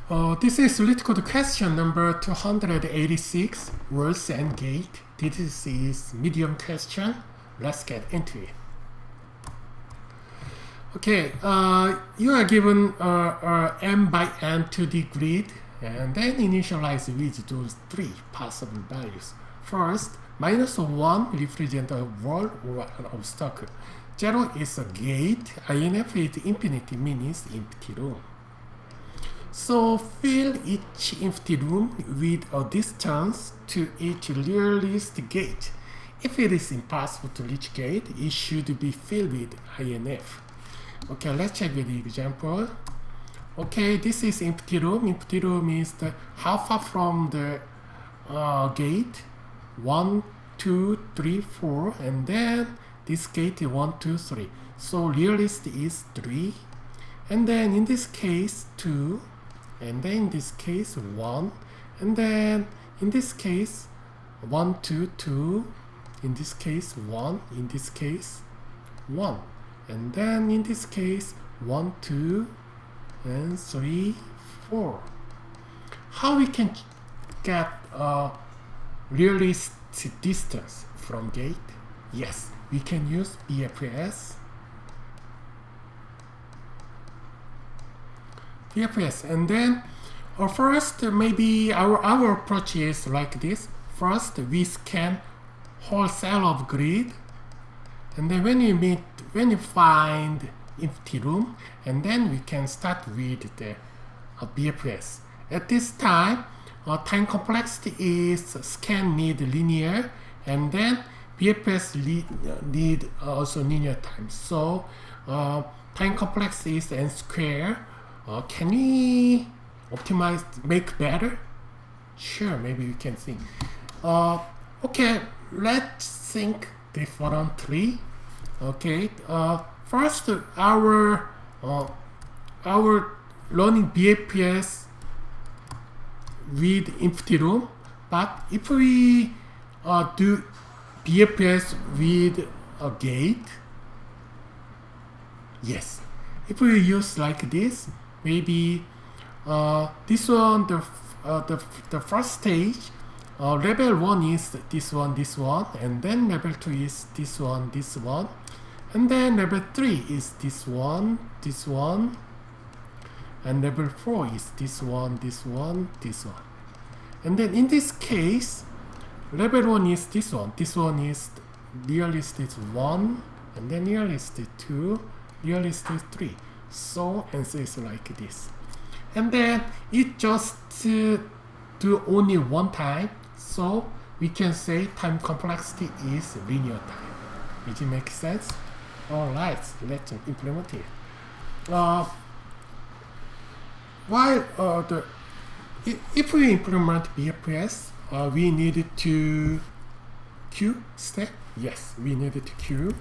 This is LeetCode question number 286, words and gate. This is medium question. Let's get into it. Okay, you are given m by n to the grid, and then initialize with those three possible values. First, -1 represents a wall or an obstacle. 0 is a gate. INF is infinity, means empty room. So fill each empty room with a distance to each nearest gate. If it is impossible to reach gate, it should be filled with INF. Okay, let's check with the example. Okay, this is empty room. Empty room is how far from the gate? 1, 2, 3, 4, and then this gate is 1, 2, 3. So nearest is 3, and then in this case 2, and then in this case 1, and then in this case 1, 2, 2, in this case 1, in this case 1, and then in this case 1, 2, and 3, 4. How we can get realistic distance from gate? Yes, we can use BFS. And then first maybe our approach is like this. First we scan whole cell of grid, and then when you find empty room, and then we can start with the BFS. At this time, time complexity is scan need linear, and then BFS need also linear time. So time complexity is n square. Can we optimize, make better? Sure, maybe we can think. Okay, let's think differently. Okay, first our learning BFS with empty room, but if we do BFS with a gate, yes, if we use like this, maybe this one, the first stage, level 1 is this one, and then level 2 is this one, and then level 3 is this one, and level 4 is this one. And then in this case, level 1 is this one is nearest is 1, and then nearest is 2, nearest is 3. So answer is like this. And then it just do only one time, so we can say time complexity is linear time. Does it make sense? Alright, let's implement it. If we implement BFS, we need to queue step. Yes, we needed to queue,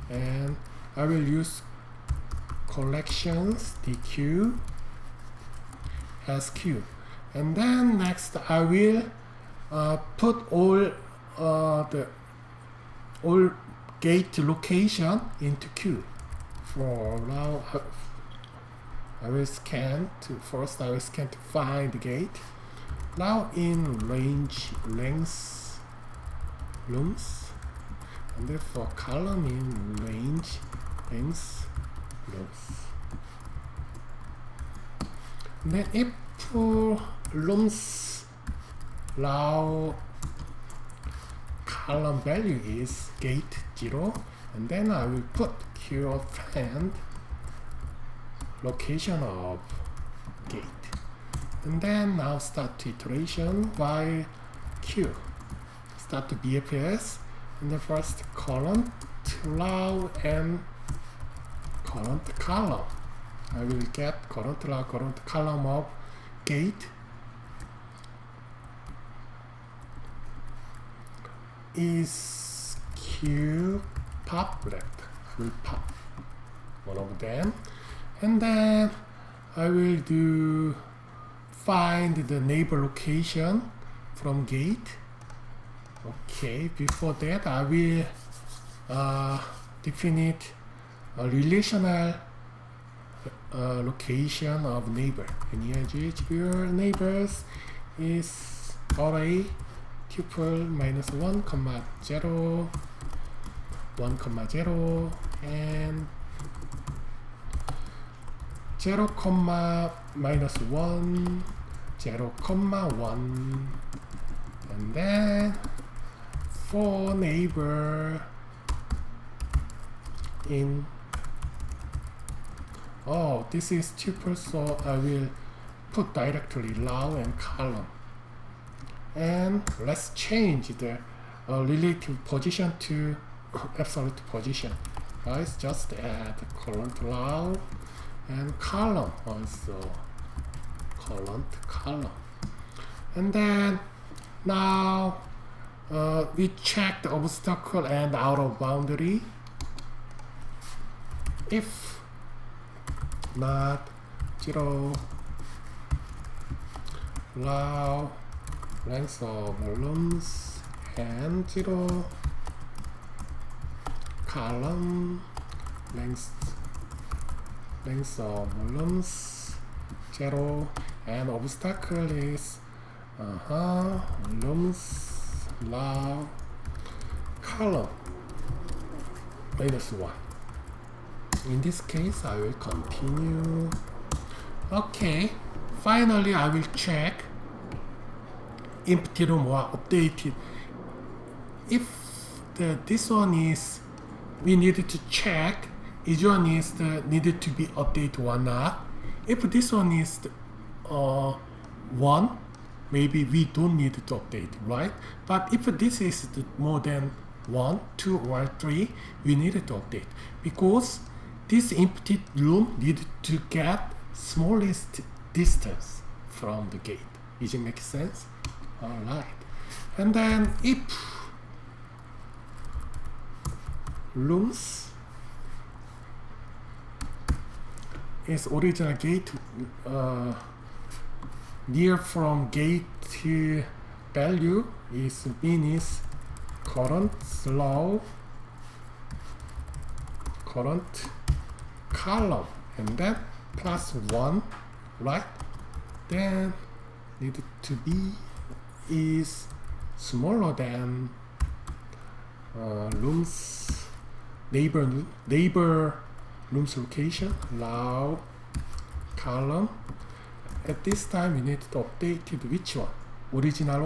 and I will use collections dq as queue, and then next I will put all gate location into queue. For now, I will scan to find the gate. Now in range length rooms, and then for column in range length rooms. Then if rooms now column value is gate 0, and then I will put queue of find location of gate, and then now start iteration while queue. Start to BFS, in the first column allow and current column. I will get current column of gate is queue pop left. I will pop one of them, and then I will do find the neighbor location from gate. Okay, before that I will define a relational location of neighbor. And here your neighbors is array tuple minus 1 comma 0 1 comma 0 and 0 comma minus 1 0 comma 1 and then for neighbor in this is tuple, so I will put directly row and column. And let's change the relative position to absolute position. Guys, just add current row and column also. Column. And then now we check the obstacle and outer boundary. If not 0 allow length of columns and 0 column length of columns 0 and obstacle is columns allow column minus 1. In this case, I will continue. Okay, finally I will check empty room or updated. If this one is, we needed to check each one is needed to be updated or not. If this one is 1, maybe we don't need to update, right? But if this is more than 1, 2, or 3, we need to update because this empty room needs to get smallest distance from the gate. Does it make sense? Alright. And then if rooms is original gate near from gate to value is mean is current slow current column and then plus 1, right? Then need to be is smaller than rooms neighbor rooms location allow column. At this time we need to update it which one, original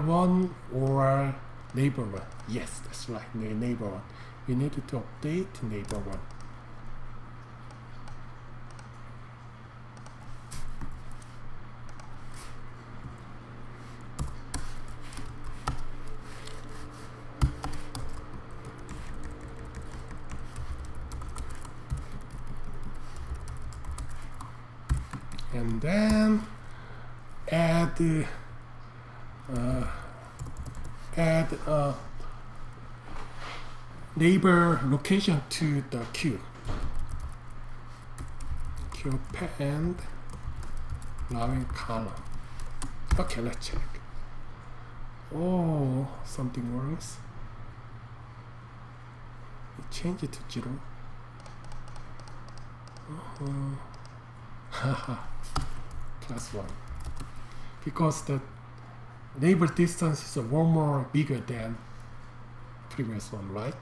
one or neighbor one. Yes, that's right, neighbor one. We need to update neighbor one. And then add neighbor location to the queue and allowing column. Okay, let's check. Oh, something works. Change it to 0. Plus 1 because the neighbor distance is one more bigger than previous one, right?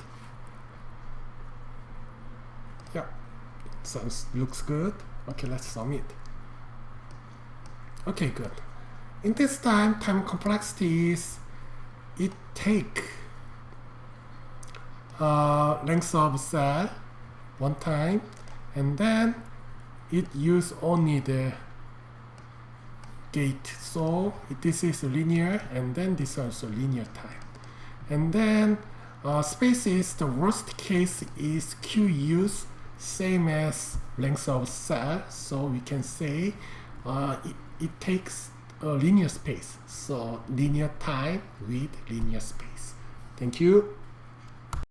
Yeah, looks good. Okay, let's submit. Okay, good. In this time complexity is it take length of cell one time and then it use only the gate, so this is linear and then this is also linear time. And then space is the worst case is Q use same as length of cell, so we can say it takes a linear space, so linear time with linear space. Thank you.